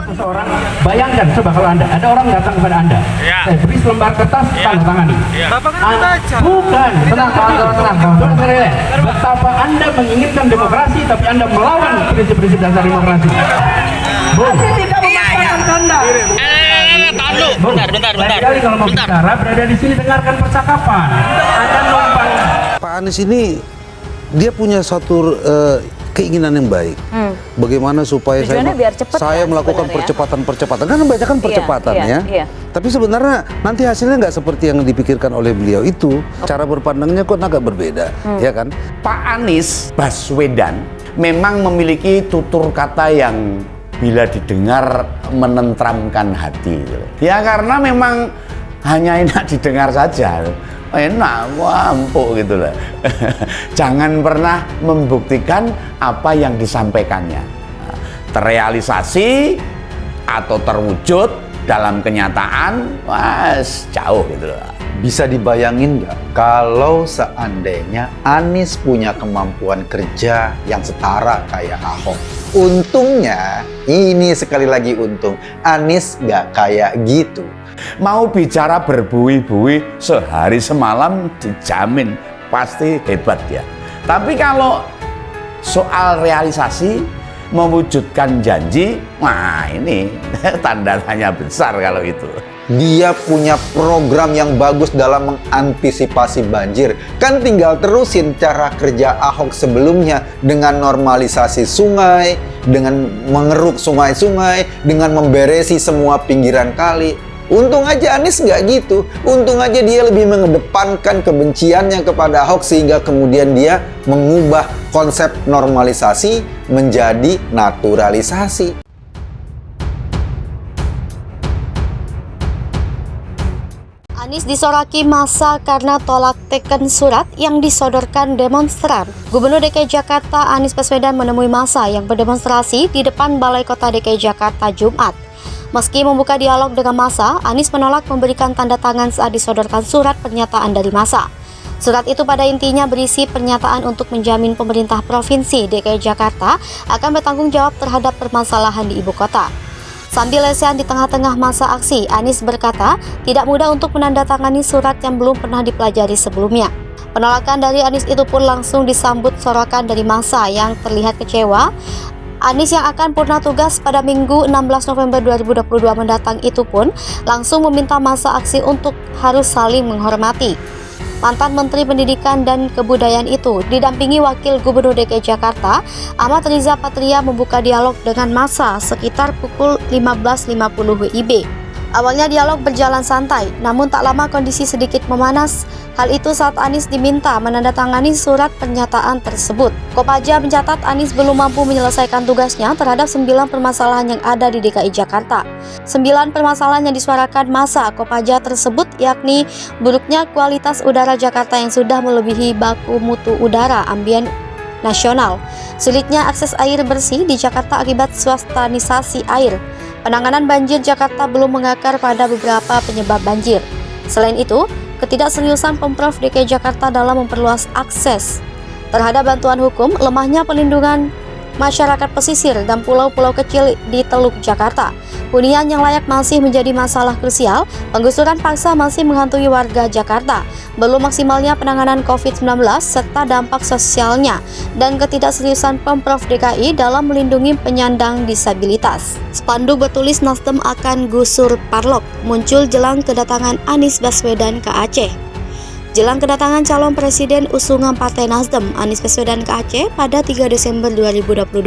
Seseorang, bayangkan coba kalau ada orang datang kepada Anda, saya beri selembar kertas, tanda tangani. Bapak kan baca. Bukan, tenang, betapa Anda menginginkan demokrasi, tapi Anda melawan prinsip-prinsip dasar demokrasi. Masih tidak memaksakan tanda. Bentar. Kali kalau mau bicara, berada di sini dengarkan percakapan. Anda numpang. Pak Anies ini dia punya suatu keinginan yang baik. Bagaimana supaya biar cepet saya kan melakukan sebenarnya. percepatan. Kan membaca kan percepatan ya. Iya. Tapi sebenarnya nanti hasilnya nggak seperti yang dipikirkan oleh beliau itu. Cara berpandangnya kok agak berbeda, ya kan? Pak Anies Baswedan memang memiliki tutur kata yang bila didengar menentramkan hati. Ya karena memang hanya enak didengar saja. Enak, wah empuk gitu lah. Jangan pernah membuktikan apa yang disampaikannya. Terrealisasi atau terwujud dalam kenyataan, wah jauh gitu loh. Bisa dibayangin nggak kalau seandainya Anies punya kemampuan kerja yang setara kayak Ahok? Untungnya, ini sekali lagi untung, Anies nggak kayak gitu. Mau bicara berbuih-buih sehari semalam dijamin pasti hebat ya. Tapi kalau soal realisasi, mewujudkan janji, wah ini tanda tanya besar kalau itu. Dia punya program yang bagus dalam mengantisipasi banjir. Kan tinggal terusin cara kerja Ahok sebelumnya dengan normalisasi sungai, dengan mengeruk sungai-sungai, dengan memberesi semua pinggiran kali. Untung aja Anies nggak gitu. Untung aja dia lebih mengedepankan kebenciannya kepada Ahok sehingga kemudian dia mengubah konsep normalisasi menjadi naturalisasi. Anies disoraki massa karena tolak teken surat yang disodorkan demonstran. Gubernur DKI Jakarta Anies Baswedan menemui massa yang berdemonstrasi di depan Balai Kota DKI Jakarta Jumat. Meski membuka dialog dengan massa, Anies menolak memberikan tanda tangan saat disodorkan surat pernyataan dari massa. Surat itu pada intinya berisi pernyataan untuk menjamin pemerintah Provinsi DKI Jakarta akan bertanggung jawab terhadap permasalahan di ibu kota. Sambil lesehan di tengah-tengah masa aksi, Anies berkata tidak mudah untuk menandatangani surat yang belum pernah dipelajari sebelumnya. Penolakan dari Anies itu pun langsung disambut sorokan dari massa yang terlihat kecewa. Anies yang akan purna tugas pada Minggu 16 November 2022 mendatang itu pun langsung meminta massa aksi untuk harus saling menghormati. Mantan Menteri Pendidikan dan Kebudayaan itu didampingi Wakil Gubernur DKI Jakarta Ahmad Riza Patria membuka dialog dengan massa sekitar pukul 15.50 WIB. Awalnya dialog berjalan santai, namun tak lama kondisi sedikit memanas. Hal itu saat Anies diminta menandatangani surat pernyataan tersebut. Kopaja mencatat Anies belum mampu menyelesaikan tugasnya terhadap 9 permasalahan yang ada di DKI Jakarta. 9 permasalahan yang disuarakan massa Kopaja tersebut yakni buruknya kualitas udara Jakarta yang sudah melebihi baku mutu udara ambien nasional, sulitnya akses air bersih di Jakarta akibat swastanisasi air, penanganan banjir Jakarta belum mengakar pada beberapa penyebab banjir. Selain itu, ketidakseriusan Pemprov DKI Jakarta dalam memperluas akses terhadap bantuan hukum, lemahnya pelindungan masyarakat pesisir dan pulau-pulau kecil di Teluk Jakarta. Hunian yang layak masih menjadi masalah krusial, penggusuran paksa masih menghantui warga Jakarta, belum maksimalnya penanganan COVID-19 serta dampak sosialnya, dan ketidakseriusan Pemprov DKI dalam melindungi penyandang disabilitas. Spanduk bertulis Nasdem akan gusur Parlok muncul jelang kedatangan Anies Baswedan ke Aceh. Jelang kedatangan calon presiden usungan Partai Nasdem Anies Baswedan ke Aceh pada 3 Desember 2022,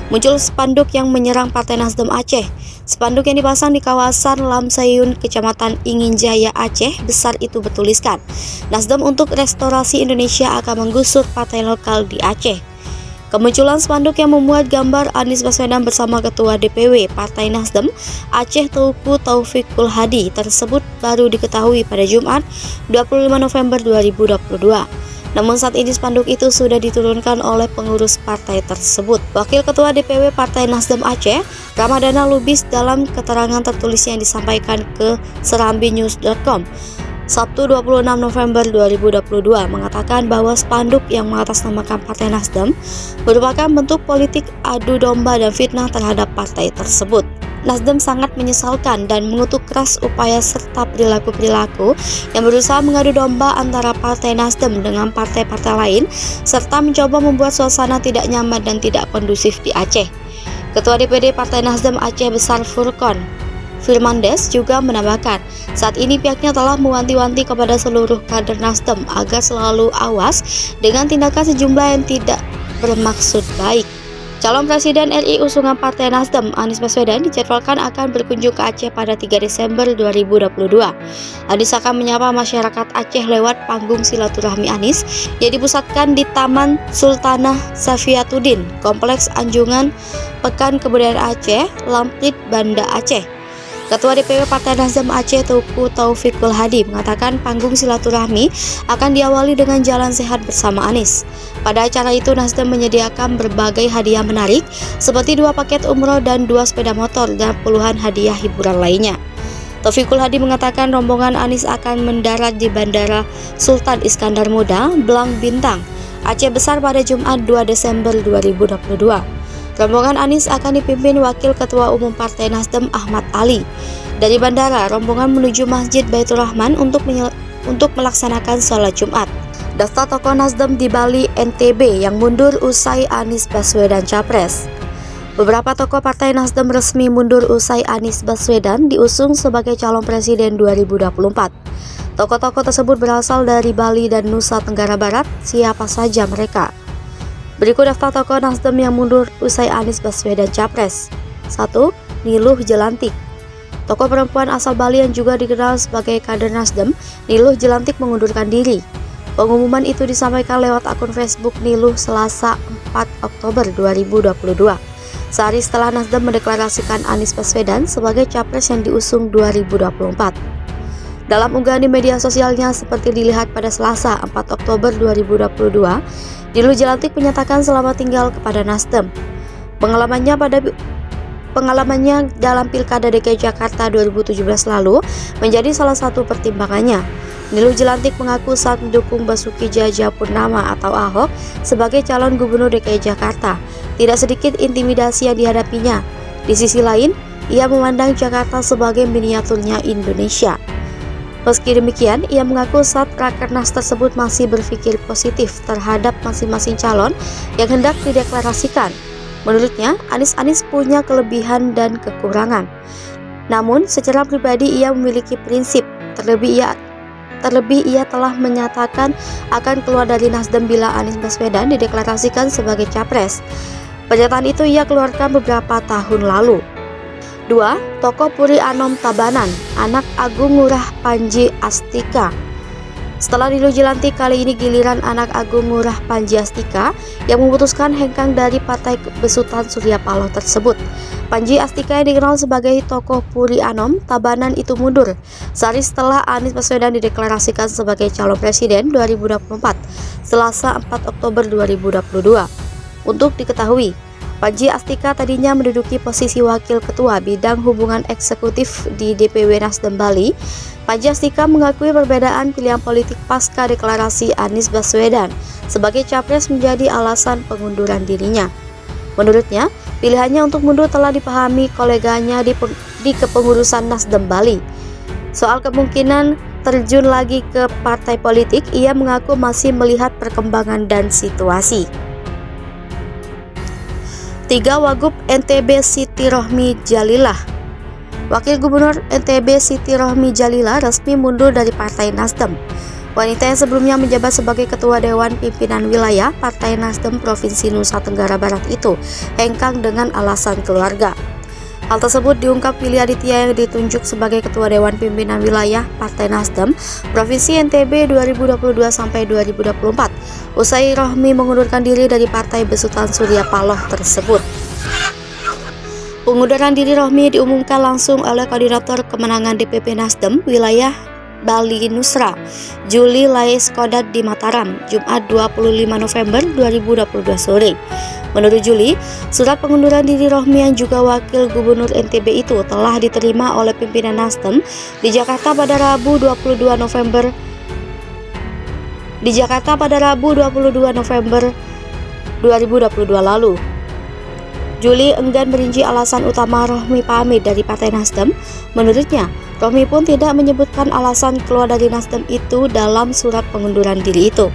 muncul spanduk yang menyerang Partai Nasdem Aceh. Spanduk yang dipasang di kawasan Lamsayun, Kecamatan Inginjaya, Aceh besar itu bertuliskan, Nasdem untuk restorasi Indonesia akan menggusur partai lokal di Aceh. Kemunculan spanduk yang memuat gambar Anies Baswedan bersama Ketua DPW Partai Nasdem Aceh Teuku Taufikul Hadi tersebut baru diketahui pada Jumat 25 November 2022. Namun saat ini spanduk itu sudah diturunkan oleh pengurus partai tersebut. Wakil Ketua DPW Partai Nasdem Aceh, Ramadana Lubis, dalam keterangan tertulis yang disampaikan ke serambinews.com Sabtu 26 November 2022 mengatakan bahwa spanduk yang mengatasnamakan Partai Nasdem merupakan bentuk politik adu domba dan fitnah terhadap partai tersebut. Nasdem sangat menyesalkan dan mengutuk keras upaya serta perilaku-perilaku yang berusaha mengadu domba antara Partai Nasdem dengan partai-partai lain, serta mencoba membuat suasana tidak nyaman dan tidak kondusif di Aceh. Ketua DPD Partai Nasdem Aceh Besar Furqon Firmandes juga menambahkan, saat ini pihaknya telah mewanti-wanti kepada seluruh kader Nasdem agar selalu awas dengan tindakan sejumlah yang tidak bermaksud baik. Calon Presiden RI usungan Partai Nasdem Anies Baswedan dijadwalkan akan berkunjung ke Aceh pada 3 Desember 2022. Anies akan menyapa masyarakat Aceh lewat panggung silaturahmi Anies yang dipusatkan di Taman Sultanah Safiatuddin, Kompleks Anjungan Pekan Kebudayaan Aceh, Lamplit, Banda Aceh. Ketua DPW Partai Nasdem Aceh Teuku Taufikul Hadi mengatakan panggung silaturahmi akan diawali dengan jalan sehat bersama Anies. Pada acara itu Nasdem menyediakan berbagai hadiah menarik seperti 2 paket umroh dan 2 sepeda motor dan puluhan hadiah hiburan lainnya. Taufikul Hadi mengatakan rombongan Anies akan mendarat di Bandara Sultan Iskandar Muda, Belang Bintang, Aceh Besar pada Jumat 2 Desember 2022. Rombongan Anies akan dipimpin Wakil Ketua Umum Partai Nasdem Ahmad Ali. Dari bandara, rombongan menuju Masjid Baitur Rahman untuk melaksanakan sholat Jumat. Daftar tokoh Nasdem di Bali NTB yang mundur usai Anies Baswedan Capres. Beberapa tokoh Partai Nasdem resmi mundur usai Anies Baswedan diusung sebagai calon presiden 2024. Tokoh-tokoh tersebut berasal dari Bali dan Nusa Tenggara Barat. Siapa saja mereka? Berikut daftar tokoh Nasdem yang mundur usai Anies Baswedan Capres. 1. Niluh Jelantik. Tokoh perempuan asal Bali yang juga dikenal sebagai kader Nasdem, Niluh Jelantik mengundurkan diri. Pengumuman itu disampaikan lewat akun Facebook Niluh Selasa 4 Oktober 2022. Sehari setelah Nasdem mendeklarasikan Anies Baswedan sebagai capres yang diusung 2024. Dalam unggahan di media sosialnya seperti dilihat pada Selasa 4 Oktober 2022, Niluh Jelantik menyatakan selamat tinggal kepada Nasdem. Pengalamannya dalam Pilkada DKI Jakarta 2017 lalu menjadi salah satu pertimbangannya. Niluh Jelantik mengaku saat mendukung Basuki Cahayapurnama atau Ahok sebagai calon gubernur DKI Jakarta, tidak sedikit intimidasi yang dihadapinya. Di sisi lain, ia memandang Jakarta sebagai miniaturnya Indonesia. Meski demikian, ia mengaku saat rakernas tersebut masih berpikir positif terhadap masing-masing calon yang hendak dideklarasikan. Menurutnya, Anies punya kelebihan dan kekurangan. Namun, secara pribadi ia memiliki prinsip, terlebih ia telah menyatakan akan keluar dari Nasdem bila Anies Baswedan dideklarasikan sebagai capres. Pernyataan itu ia keluarkan beberapa tahun lalu. 2. Tokoh Puri Anom Tabanan, anak Agung Ngurah Panji Astika. Setelah Niluh Jelantik, kali ini giliran anak Agung Ngurah Panji Astika yang memutuskan hengkang dari Partai Besutan Surya Paloh tersebut. Panji Astika yang dikenal sebagai tokoh Puri Anom Tabanan itu mundur sehari setelah Anies Baswedan dideklarasikan sebagai calon presiden 2024, Selasa 4 Oktober 2022. Untuk diketahui, Panji Astika tadinya menduduki posisi Wakil Ketua Bidang Hubungan Eksekutif di DPW Nasdem Bali. Panji Astika mengakui perbedaan pilihan politik pasca deklarasi Anies Baswedan sebagai capres menjadi alasan pengunduran dirinya. Menurutnya, pilihannya untuk mundur telah dipahami koleganya di kepengurusan Nasdem Bali. Soal kemungkinan terjun lagi ke partai politik, ia mengaku masih melihat perkembangan dan situasi. 3. Wagub NTB Siti Rohmi Jalilah. Wakil Gubernur NTB Siti Rohmi Jalilah resmi mundur dari Partai Nasdem. Wanita yang sebelumnya menjabat sebagai Ketua Dewan Pimpinan Wilayah Partai Nasdem Provinsi Nusa Tenggara Barat itu hengkang dengan alasan keluarga. Hal tersebut diungkap Willy Aditya yang ditunjuk sebagai Ketua Dewan Pimpinan Wilayah Partai Nasdem Provinsi NTB 2022 sampai 2024 usai Rohmi mengundurkan diri dari Partai Besutan Surya Paloh tersebut. Pengunduran diri Rohmi diumumkan langsung oleh Koordinator Kemenangan DPP Nasdem Wilayah Bali Nusra, Juli Lais Kodat di Mataram, Jumat 25 November 2022 sore. Menurut Juli, surat pengunduran diri Rohmi yang juga Wakil Gubernur NTB itu telah diterima oleh pimpinan Nasdem di Jakarta pada Rabu 22 November 2022 lalu. Juli enggan merinci alasan utama Rohmi pamit dari Partai Nasdem. Menurutnya, Rohmi pun tidak menyebutkan alasan keluar dari Nasdem itu dalam surat pengunduran diri itu.